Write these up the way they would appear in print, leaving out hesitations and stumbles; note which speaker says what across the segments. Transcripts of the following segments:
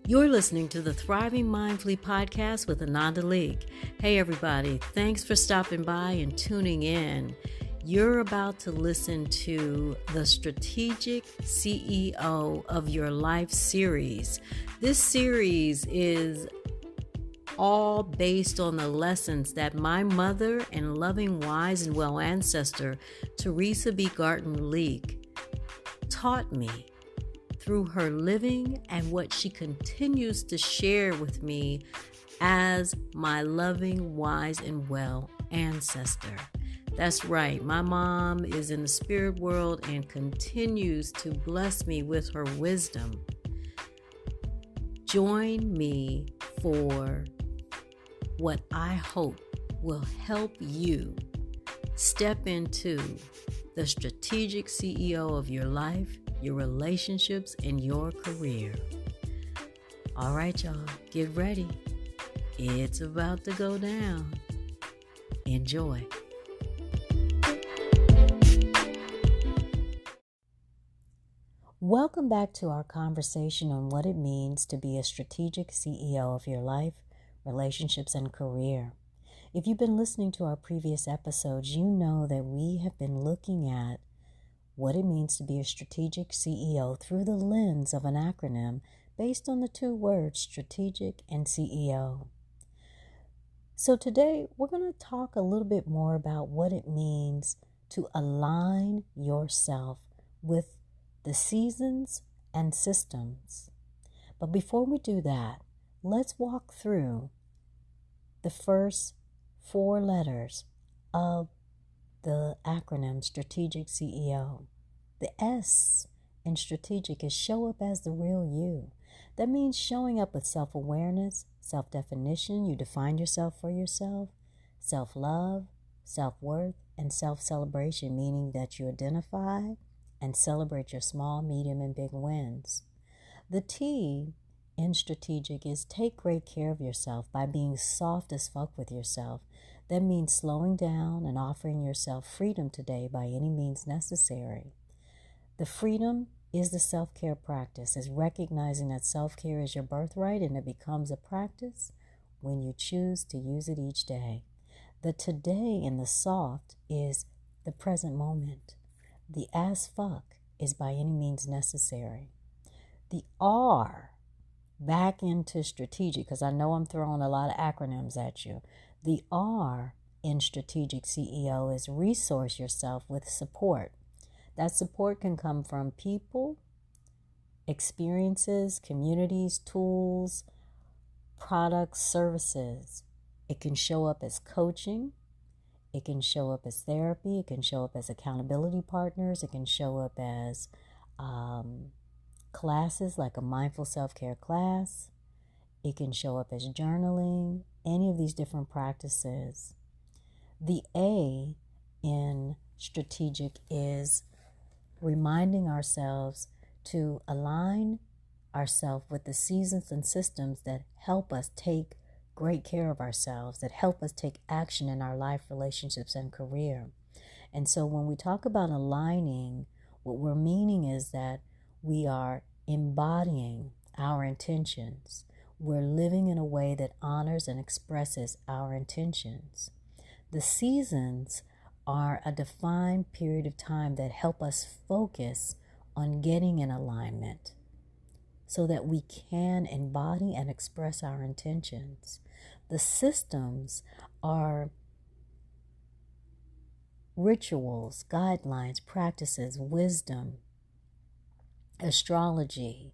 Speaker 1: You're listening to the Thriving Mindfully podcast with Ananda Leeke. Hey everybody, thanks for stopping by and tuning in. You're about to listen to the Strategic CEO of Your Life series. This series is all based on the lessons that my mother and loving, wise, and well ancestor, Theresa B. Gartin Leeke, taught me through her living and what she continues to share with me as my loving, wise, and well ancestor. That's right, my mom is in the spirit world and continues to bless me with her wisdom. Join me for what I hope will help you step into the strategic CEO of your life, your relationships, and your career. All right, y'all, get ready. It's about to go down. Enjoy. Welcome back to our conversation on what it means to be a strategic CEO of your life, relationships, and career. If you've been listening to our previous episodes, you know that we have been looking at what it means to be a strategic CEO through the lens of an acronym based on the two words strategic and CEO. So today we're going to talk a little bit more about what it means to align yourself with the seasons and systems. But before we do that, let's walk through the first 4 letters of the acronym Strategic CEO. The S in strategic is show up as the real you. That means showing up with self-awareness, self-definition. You define yourself for yourself, self-love, self-worth, and self-celebration, meaning that you identify and celebrate your small, medium, and big wins. The T in strategic is take great care of yourself by being soft as fuck with yourself. That means slowing down and offering yourself freedom today by any means necessary. The freedom is the self-care practice, is recognizing that self-care is your birthright and it becomes a practice when you choose to use it each day. The today in the soft is the present moment. The as fuck is by any means necessary. The R, back into strategic, because I know I'm throwing a lot of acronyms at you. The R in strategic CEO is resource yourself with support. That support can come from people, experiences, communities, tools, products, services. It can show up as coaching. It can show up as therapy. It can show up as accountability partners. It can show up as classes like a mindful self-care class. It can show up as journaling, any of these different practices. The A in strategic is reminding ourselves to align ourselves with the seasons and systems that help us take great care of ourselves, that help us take action in our life, relationships, and career. And so when we talk about aligning, what we're meaning is that we are embodying our intentions. We're living in a way that honors and expresses our intentions. The seasons are a defined period of time that help us focus on getting in alignment so that we can embody and express our intentions. The systems are rituals, guidelines, practices, wisdom, astrology,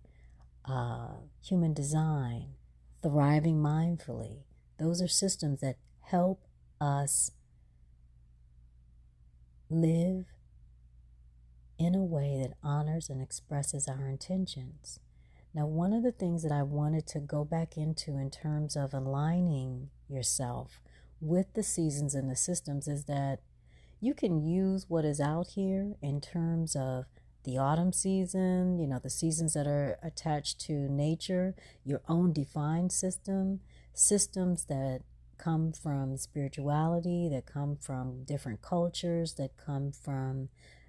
Speaker 1: human design, thriving mindfully. Those are systems that help us live in a way that honors and expresses our intentions. Now, one of the things that I wanted to go back into in terms of aligning yourself with the seasons and the systems is that you can use what is out here in terms of the autumn season, the seasons that are attached to nature, your own defined system, systems that come from spirituality, that come from different cultures, that come from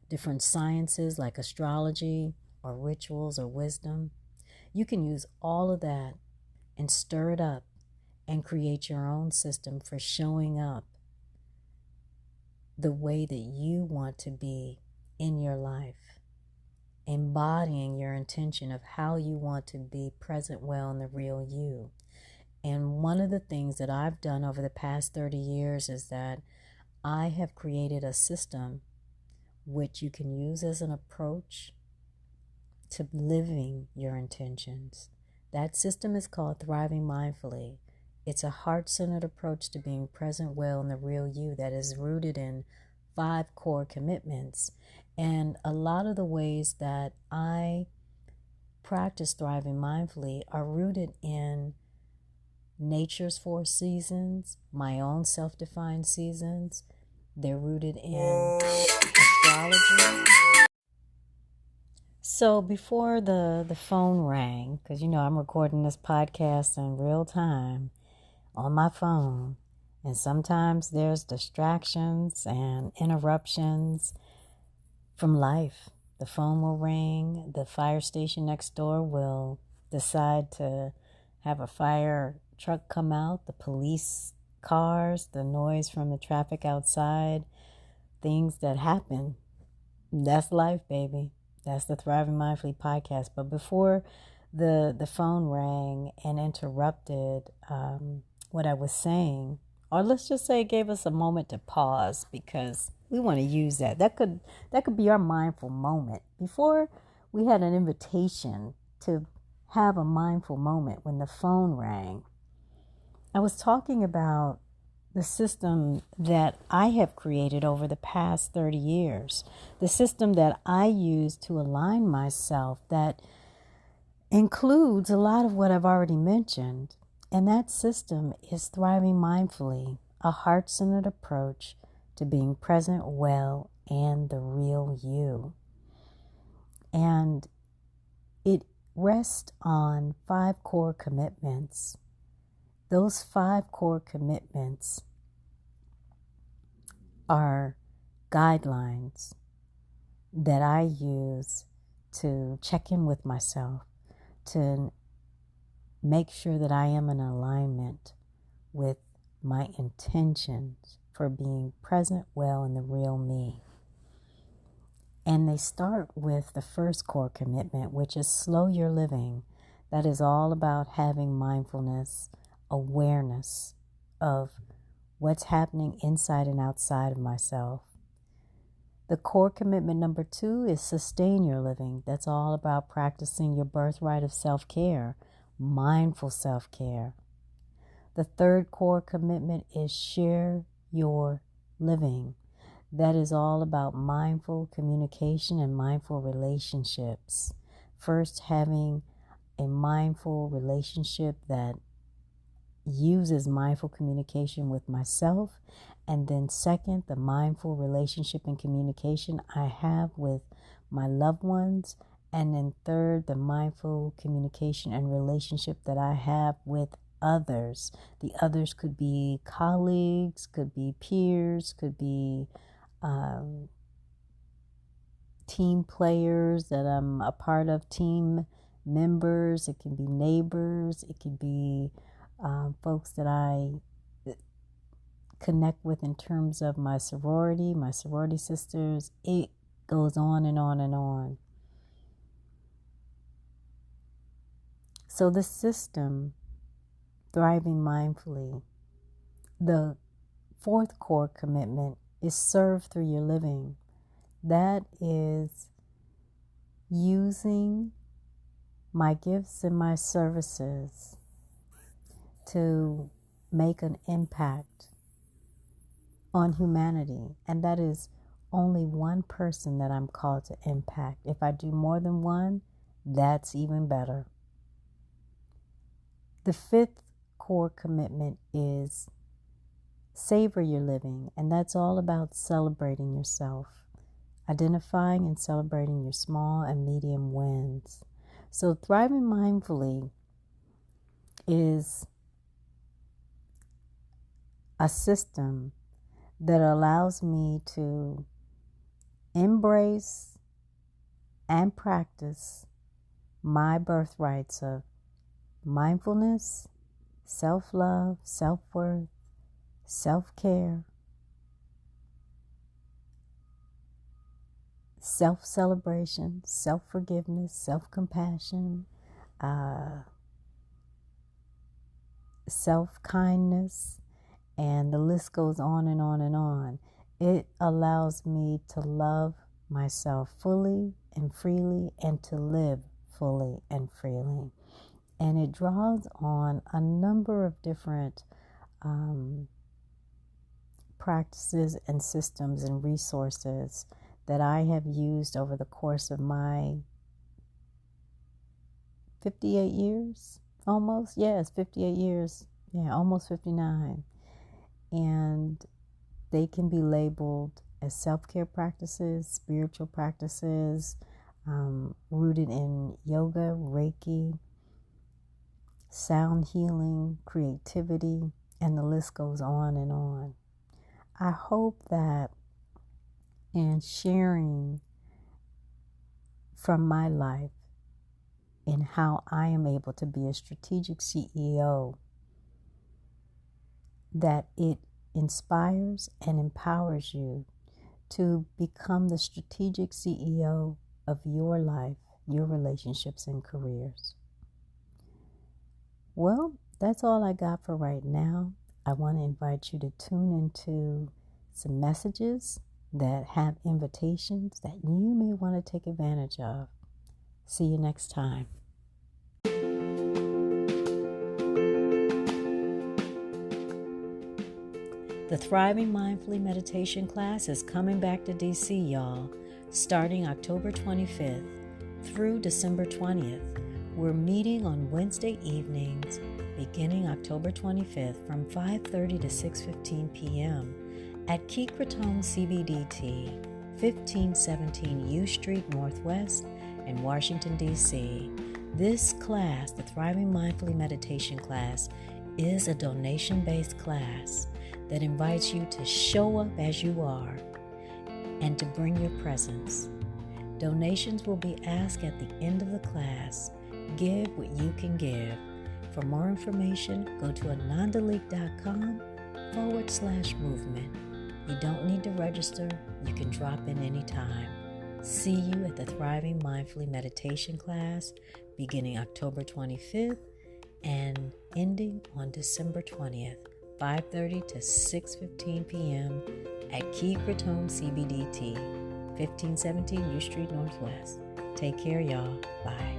Speaker 1: different sciences like astrology or rituals or wisdom. You can use all of that and stir it up and create your own system for showing up the way that you want to be in your life, embodying your intention of how you want to be present well in the real you. And one of the things that I've done over the past 30 years is that I have created a system which you can use as an approach to living your intentions. That system is called Thriving Mindfully. It's a heart-centered approach to being present well in the real you that is rooted in 5 core commitments. And a lot of the ways that I practice Thriving Mindfully are rooted in nature's 4 seasons, my own self-defined seasons. They're rooted in astrology. So before the phone rang, because I'm recording this podcast in real time on my phone, and sometimes there's distractions and interruptions from life. The phone will ring, the fire station next door will decide to have a fire truck come out, the police cars, the noise from the traffic outside, things that happen. That's life, baby. That's the Thriving Mindfully podcast. But before the phone rang and interrupted what I was saying, or let's just say it gave us a moment to pause, because we want to use that. That could be our mindful moment. Before we had an invitation to have a mindful moment when the phone rang, I was talking about the system that I have created over the past 30 years, the system that I use to align myself that includes a lot of what I've already mentioned. And that system is Thriving Mindfully, a heart-centered approach to being present well and the real you. And it rests on 5 core commitments. Those 5 core commitments are guidelines that I use to check in with myself, to make sure that I am in alignment with my intentions for being present well in the real me. And they start with the first core commitment, which is slow your living. That is all about having mindfulness, awareness of what's happening inside and outside of myself. The core commitment number 2 is sustain your living. That's all about practicing your birthright of self-care, mindful self-care. The third core commitment is share your living. That is all about mindful communication and mindful relationships. First, having a mindful relationship that uses mindful communication with myself, and then second, the mindful relationship and communication I have with my loved ones, and then third, the mindful communication and relationship that I have with others. The others could be colleagues, could be peers, could be team players that I'm a part of, team members. It can be neighbors. It can be folks that I connect with in terms of my sorority sisters. It goes on and on and on. So the system, Thriving Mindfully, the 4th core commitment is serve through your living. That is using my gifts and my services to make an impact on humanity. And that is only one person that I'm called to impact. If I do more than one, that's even better. The 5th core commitment is savor your living, and that's all about celebrating yourself, identifying and celebrating your small and medium wins. So Thriving Mindfully is a system that allows me to embrace and practice my birthrights of mindfulness, self-love, self-worth, self-care, self-celebration, self-forgiveness, self-compassion, self-kindness, and the list goes on and on and on. It allows me to love myself fully and freely and to live fully and freely. And it draws on a number of different practices and systems and resources that I have used over the course of my 58 years, almost. Yes, 58 years. Yeah, almost 59. And they can be labeled as self-care practices, spiritual practices, rooted in yoga, Reiki, sound healing, creativity, and the list goes on and on. I hope that in sharing from my life in how I am able to be a strategic CEO, that it inspires and empowers you to become the strategic CEO of your life, your relationships, and careers. Well, that's all I got for right now. I want to invite you to tune into some messages that have invitations that you may want to take advantage of. See you next time. The Thriving Mindfully Meditation class is coming back to DC, y'all, starting October 25th through December 20th. We're meeting on Wednesday evenings beginning October 25th from 5:30 to 6:15 p.m. at C.E.O CBDT, 1517 U Street Northwest in Washington, D.C. This class, the Thriving Mindfully Meditation class, is a donation-based class that invites you to show up as you are and to bring your presence. Donations will be asked at the end of the class. Give what you can give. For more information, go to AnandaLeeke.com/movement. You don't need to register. You can drop in anytime. See you at the Thriving Mindfully Meditation class beginning October 25th and ending on December 20th, 5:30 to 6:15 p.m. at C.E.O CBDT, 1517 U Street Northwest. Take care, y'all. Bye.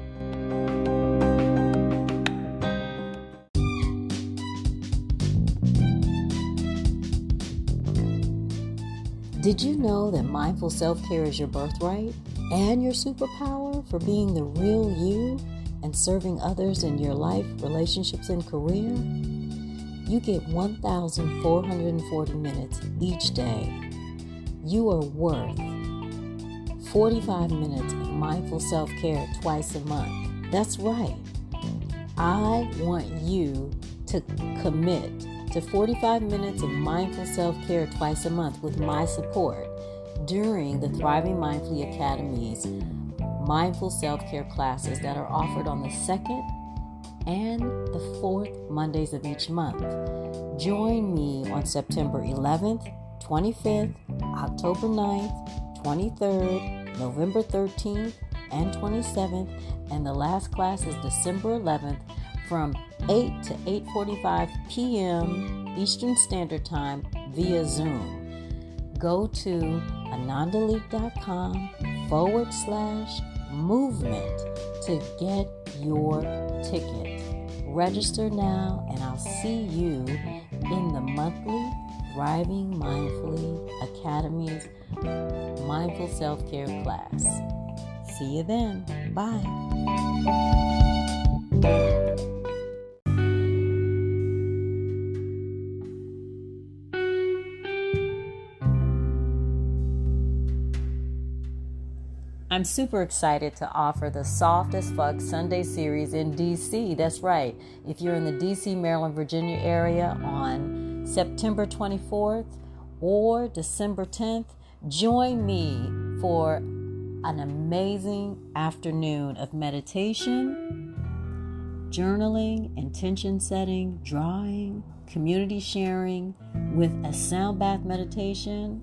Speaker 1: Did you know that mindful self-care is your birthright and your superpower for being the real you and serving others in your life, relationships, and career? You get 1,440 minutes each day. You are worth 45 minutes of mindful self-care twice a month. That's right. I want you to commit to 45 minutes of mindful self-care twice a month with my support during the Thriving Mindfully Academy's mindful self-care classes that are offered on the 2nd and the 4th Mondays of each month. Join me on September 11th, 25th, October 9th, 23rd, November 13th, and 27th, and the last class is December 11th from 8 to 8:45 p.m. Eastern Standard Time via Zoom. Go to AnandaLeeke.com/movement to get your ticket. Register now, and I'll see you in the monthly Thriving Mindfully Academy's Mindful Self-Care class. See you then. Bye. I'm super excited to offer the Soft as Fuck Sunday series in DC. That's right. If you're in the DC, Maryland, Virginia area on September 24th or December 10th, join me for an amazing afternoon of meditation, journaling, intention setting, drawing, community sharing with a sound bath meditation,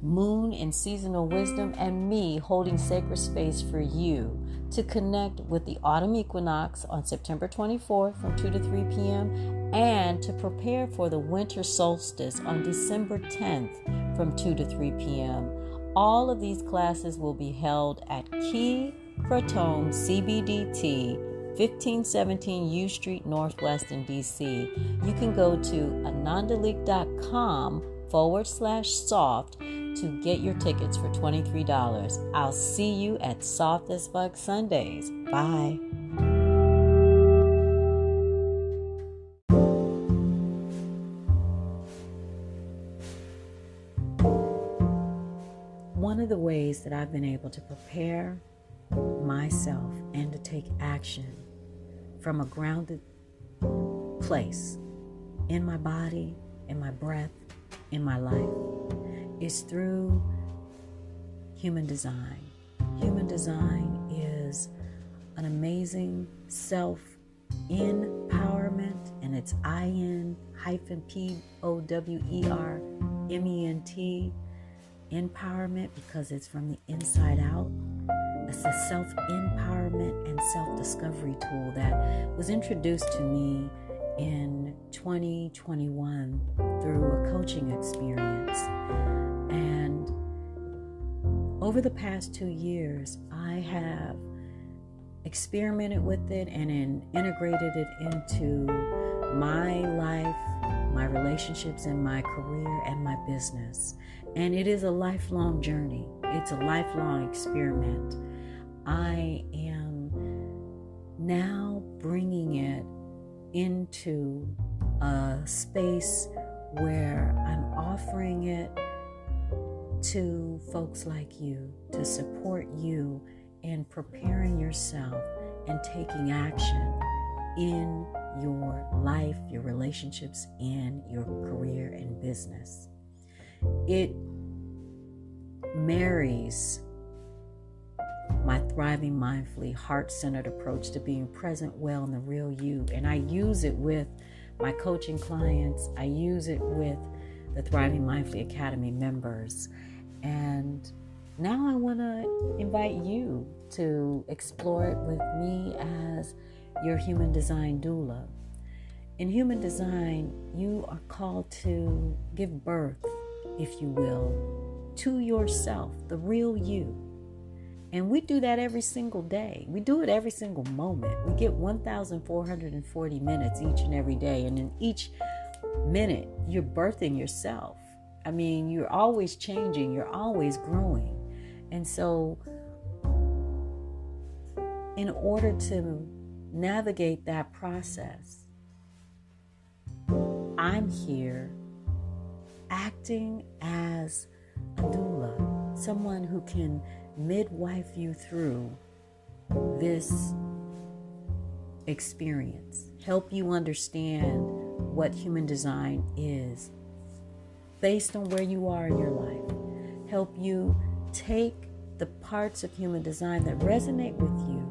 Speaker 1: moon and seasonal wisdom, and me holding sacred space for you to connect with the autumn equinox on September 24th from 2 to 3 p.m. and to prepare for the winter solstice on December 10th from 2 to 3 p.m. All of these classes will be held at Key Kratom CBDT, 1517 U Street Northwest in DC. You can go to anandaleeke.com/soft to get your tickets for $23. I'll see you at Soft as Fuck Sundays. Bye. One of the ways that I've been able to prepare myself and to take action from a grounded place in my body, in my breath, in my life is through human design. Human design is an amazing self-empowerment, and it's IN-POWERMENT, empowerment, because it's from the inside out. It's a self-empowerment and self-discovery tool that was introduced to me in 2021 through a coaching experience. And over the past 2 years, I have experimented with it and integrated it into my life, my relationships, and my career and my business. And it is a lifelong journey. It's a lifelong experiment. I am now bringing it into a space where I'm offering it to folks like you to support you in preparing yourself and taking action in your life, your relationships, and your career and business. It marries my thriving mindfully, heart-centered approach to being present well in the real you. And I use it with my coaching clients. I use it with the Thriving Mindfully Academy members. And now I want to invite you to explore it with me as your human design doula. In human design, you are called to give birth, if you will, to yourself, the real you. And we do that every single day. We do it every single moment. We get 1,440 minutes each and every day. And in each minute, you're birthing yourself. I mean, you're always changing. You're always growing. And so in order to navigate that process, I'm here acting as a doula, someone who can midwife you through this experience, help you understand what human design is based on where you are in your life, help you take the parts of human design that resonate with you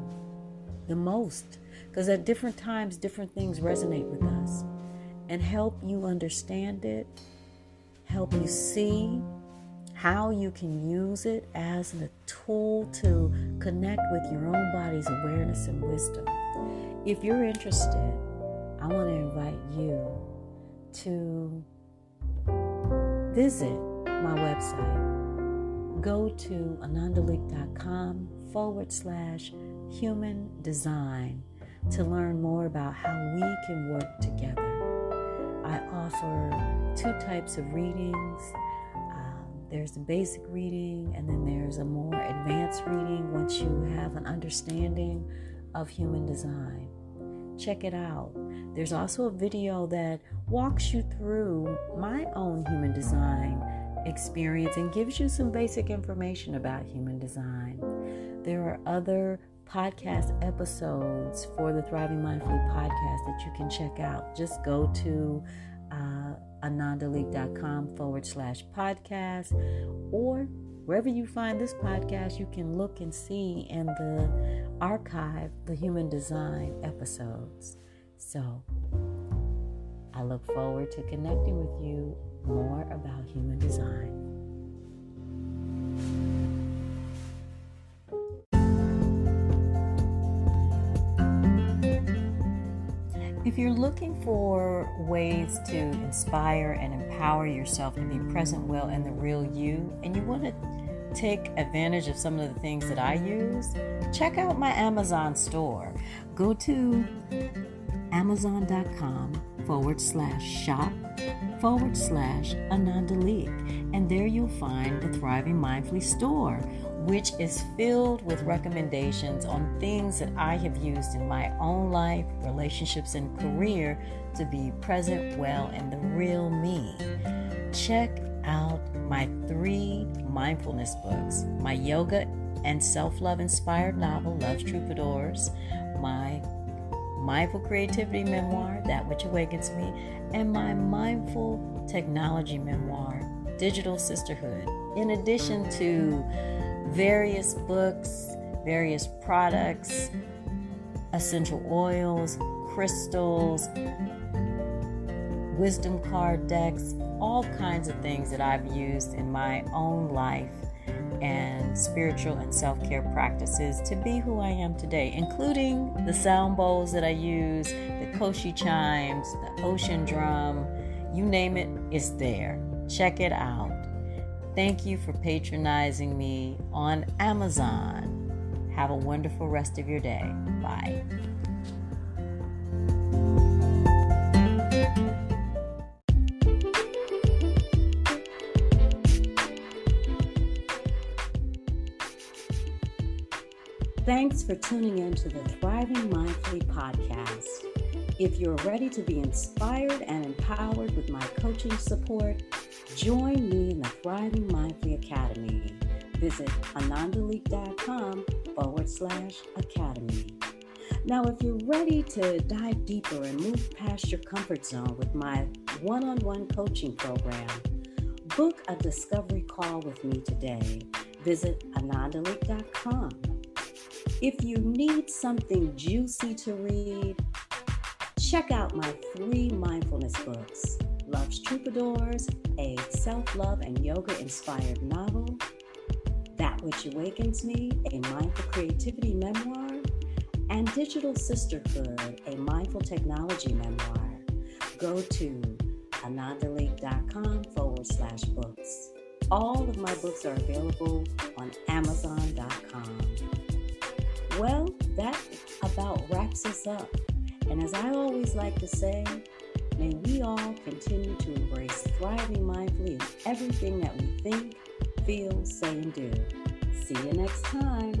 Speaker 1: the most, because at different times different things resonate with us, and help you understand it, help you see how you can use it as a tool to connect with your own body's awareness and wisdom. If you're interested, I want to invite you to visit my website. Go to anandaleeke.com/human design to learn more about how we can work together. I offer 2 types of readings. There's the basic reading, and then there's a more advanced reading once you have an understanding of human design. Check it out. There's also a video that walks you through my own human design experience and gives you some basic information about human design. There are other podcast episodes for the Thriving Mindfully podcast that you can check out. Just go to anandaleeke.com/podcast, or Wherever you find this podcast, you can look and see in the archive the human design episodes. So I look forward to connecting with you more about human design. If you're looking for ways to inspire and empower yourself to be present well in the real you, and you want to take advantage of some of the things that I use, check out my Amazon store. Go to amazon.com/shop/Ananda Leeke, and there you'll find the Thriving Mindfully store, which is filled with recommendations on things that I have used in my own life, relationships, and career to be present well in the real me. Check out my 3 mindfulness books, my yoga and self-love inspired novel, Love's Troubadours, my mindful creativity memoir, That Which Awakens Me, and my mindful technology memoir, Digital Sisterhood, in addition to various books, various products, essential oils, crystals, wisdom card decks, all kinds of things that I've used in my own life and spiritual and self-care practices to be who I am today, including the sound bowls that I use, the koshi chimes, the ocean drum, you name it, it's there. Check it out. Thank you for patronizing me on Amazon. Have a wonderful rest of your day. Bye. Thanks for tuning in to the Thriving Mindfully podcast. If you're ready to be inspired and empowered with my coaching support, join me in the Thriving Mindfully Academy. Visit AnandaLeeke.com/academy. Now, if you're ready to dive deeper and move past your comfort zone with my one-on-one coaching program, book a discovery call with me today. Visit AnandaLeeke.com. If you need something juicy to read, check out my 3 mindfulness books, Love's Troubadours, a self-love and yoga-inspired novel, That Which Awakens Me, a mindful creativity memoir, and Digital Sisterhood, a mindful technology memoir. Go to AnandaLeeke.com/books. All of my books are available on Amazon.com. Well, that about wraps us up. And as I always like to say, may we all continue to embrace thriving mindfully in everything that we think, feel, say, and do. See you next time.